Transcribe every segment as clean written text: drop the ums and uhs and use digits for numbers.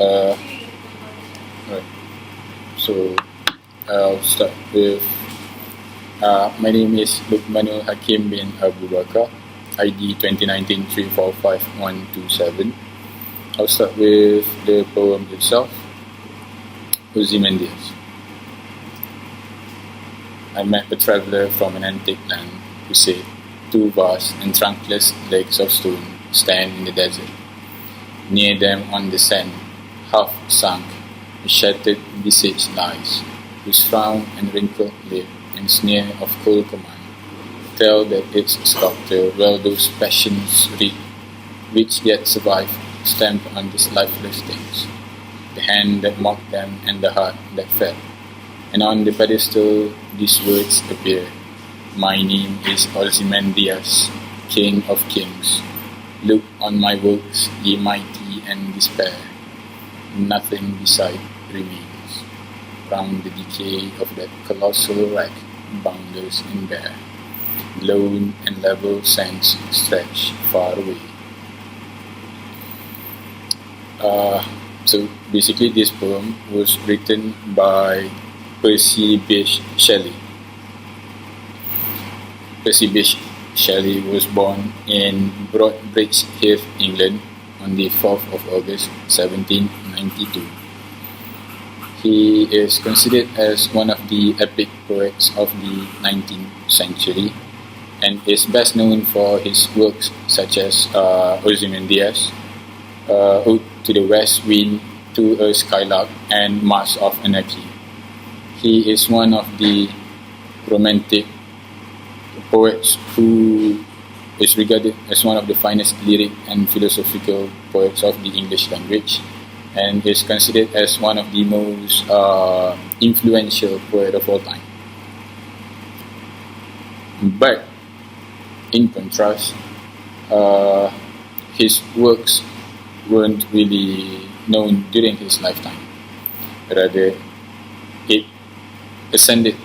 Uh, right. So I'll start with my name is Lukmanul Hakim bin Abu Bakar, ID 2019 3455127. I'll start with the poem itself, Ozymandias. I met a traveller from an antique land who said, two vast and trunkless legs of stone stand in the desert. Near them on the sand, half sunk, a shattered visage lies, whose frown and wrinkled lip and sneer of cold command tell that its sculptor well those passions read, which yet survive, stamped on these lifeless things, the hand that mocked them and the heart that fed. And on the pedestal these words appear, my name is Ozymandias, King of Kings. Look on my works, ye mighty, and despair. Nothing beside remains. Round the decay of that colossal wreck, boundless and bare, lone and level sands stretch far away. So basically, this poem was written by Percy Bysshe Shelley. Percy Bysshe Shelley was born in Broadbridge Heath, England, on the 4th of August 1792. He is considered as one of the epic poets of the 19th century and is best known for his works such as Ozymandias, Ode to the West Wind, To a Skylark, and Mass of Anarchy. He is one of the romantic poets who is regarded as one of the finest lyric and philosophical poets of the English language and is considered as one of the most influential poet of all time. But in contrast, his works weren't really known during his lifetime. Rather, it ascended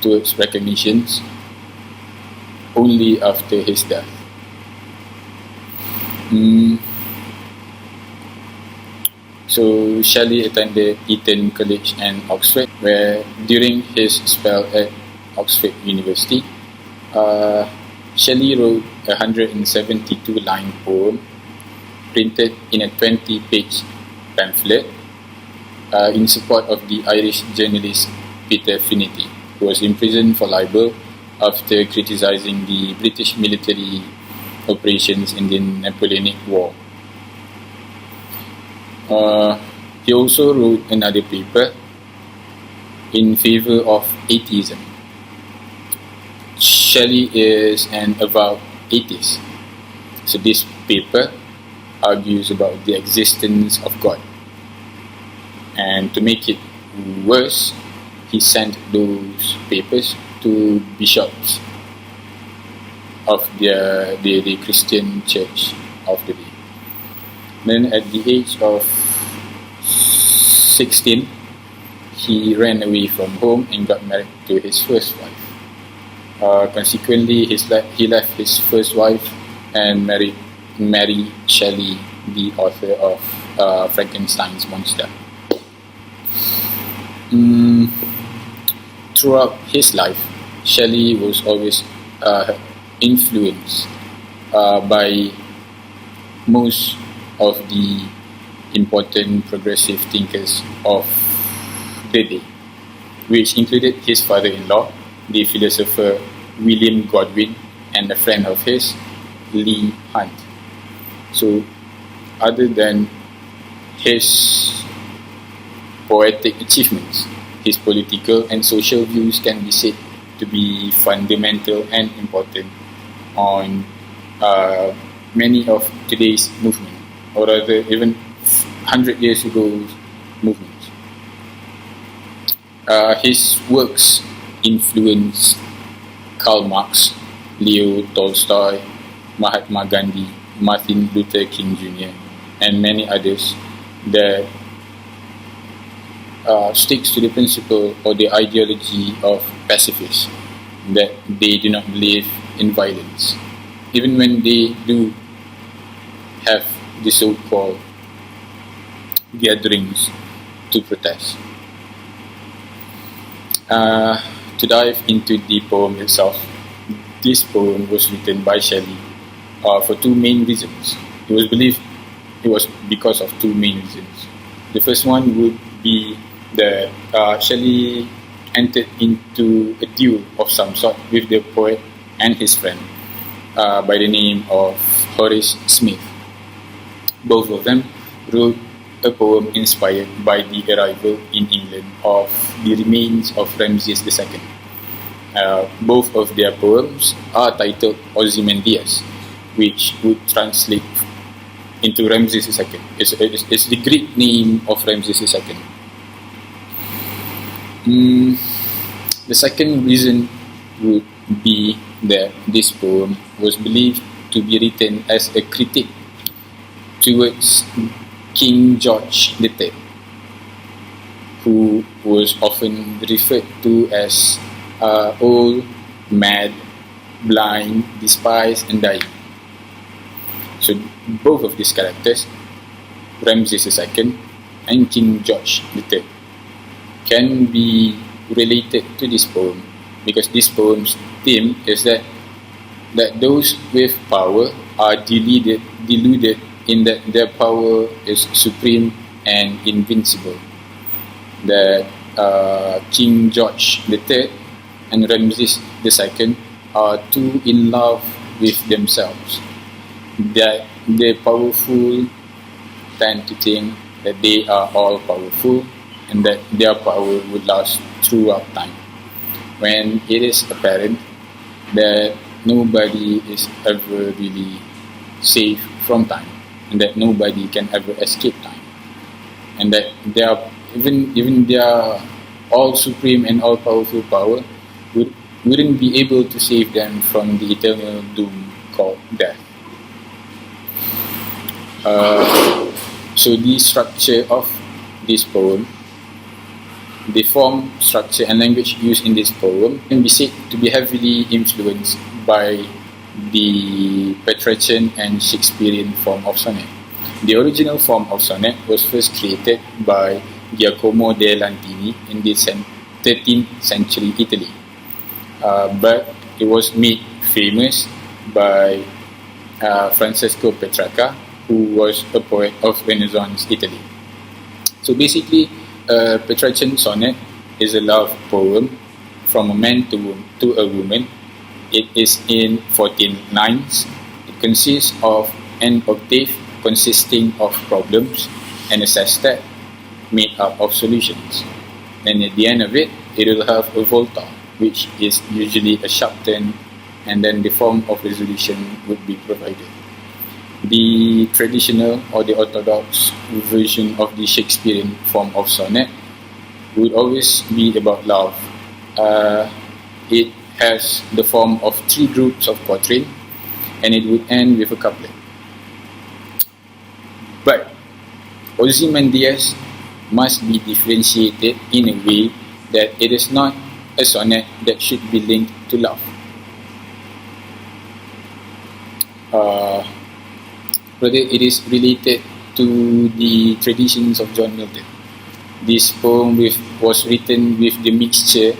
towards recognitions only after his death. So Shelley attended Eton College and Oxford, where during his spell at Oxford University, Shelley wrote a 172-line poem printed in a 20-page pamphlet in support of the Irish journalist Peter Finity, who was imprisoned for libel after criticizing the British military operations in the Napoleonic War. He also wrote another paper in favor of atheism. Shelley is an avowed atheist, so this paper argues about the existence of God. And to make it worse, he sent those papers to bishops of the Christian church of the day. Then at the age of 16, he ran away from home and got married to his first wife. Consequently, he left his first wife and married Mary Shelley, the author of Frankenstein's monster. Throughout his life, Shelley was always influenced by most of the important progressive thinkers of the day, which included his father-in-law, the philosopher William Godwin, and a friend of his, Leigh Hunt. So, other than his poetic achievements, his political and social views can be said to be fundamental and important on many of today's movement, or rather even 100 years ago's movements. His works influenced Karl Marx, Leo Tolstoy, Mahatma Gandhi, Martin Luther King Jr., and many others that sticks to the principle or the ideology of pacifists, that they do not believe in violence, even when they do have the so-called gatherings to protest. To dive into the poem itself, this poem was written by Shelley for two main reasons. It was believed it was because of two main reasons. The first one would be that Shelley entered into a duel of some sort with the poet and his friend by the name of Horace Smith. Both of them wrote a poem inspired by the arrival in England of the remains of Ramses II. Both of their poems are titled Ozymandias, which would translate into Ramses II. It's the Greek name of Ramses II. The second reason would be that this poem was believed to be written as a critique towards King George III, who was often referred to as old, mad, blind, despised, and dying. So both of these characters, Ramses II and King George III, can be related to this poem because this poem's theme is that those with power are deluded in that their power is supreme and invincible. That King George III and Ramses II are too in love with themselves. That the powerful tend to think that they are all powerful and that their power would last throughout time, when it is apparent that nobody is ever really safe from time, and that nobody can ever escape time, and that even their all supreme and all powerful power wouldn't be able to save them from the eternal doom called death. So the structure of this poem, the form, structure, and language used in this poem can be said to be heavily influenced by the Petrarchan and Shakespearean form of sonnet. The original form of sonnet was first created by Giacomo de Lantini in the 13th century Italy, but it was made famous by Francesco Petrarca, who was a poet of Renaissance Italy. So basically, Petrarchan sonnet is a love poem from a man to a woman. It is in 14 lines. It consists of an octave consisting of problems and a sestet made up of solutions. And at the end of it, it will have a volta, which is usually a sharp turn, and then the form of resolution would be provided. The traditional or the orthodox version of the Shakespearean form of sonnet would always be about love. It has the form of 3 groups of quatrain, and it would end with a couplet. But Ozymandias must be differentiated in a way that it is not a sonnet that should be linked to love. Rather, it is related to the traditions of John Milton. This poem was written with the mixture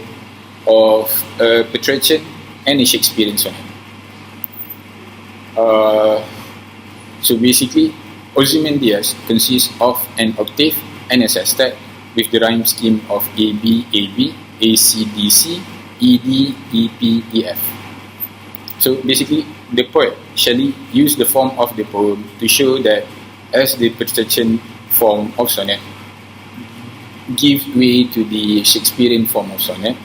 of a Petrarchan and a Shakespearean sonnet. So basically, Ozymandias consists of an octave and a sestet with the rhyme scheme of AB, AB, AC/DC, ED, EP, EF. So basically, the poet Shelley used the form of the poem to show that as the Petrarchan form of sonnet gives way to the Shakespearean form of sonnet,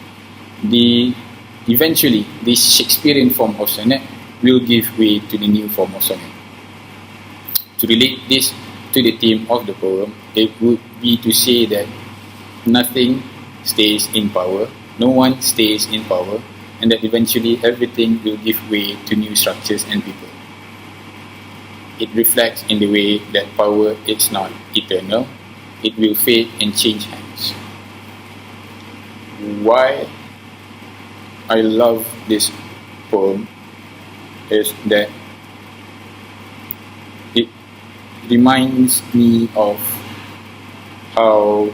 eventually this Shakespearean form of sonnet will give way to the new form of sonnet. To relate this to the theme of the poem, it would be to say that nothing stays in power, no one stays in power, and that eventually everything will give way to new structures and people. It reflects in the way that power is not eternal, it will fade and change hands. Why I love this poem is that it reminds me of how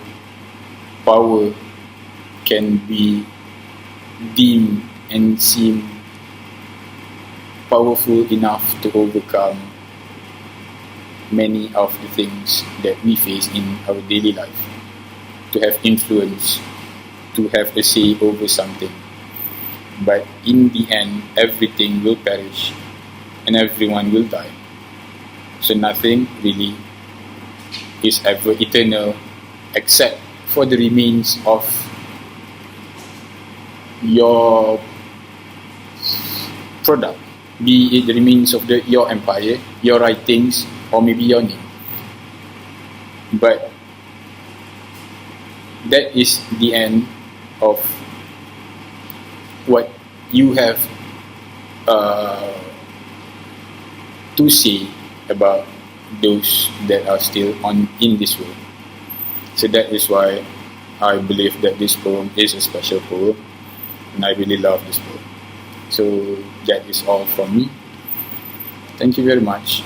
power can be deemed and seem powerful enough to overcome many of the things that we face in our daily life, to have influence, to have a say over something. But in the end, everything will perish and everyone will die. So nothing really is ever eternal except for the remains of your product, be it the remains of your empire, your writings, or maybe your name. But that is the end of what you have to say about those that are still in this world. So that is why I believe that this poem is a special poem, and I really love this poem. So that is all from me. Thank you very much.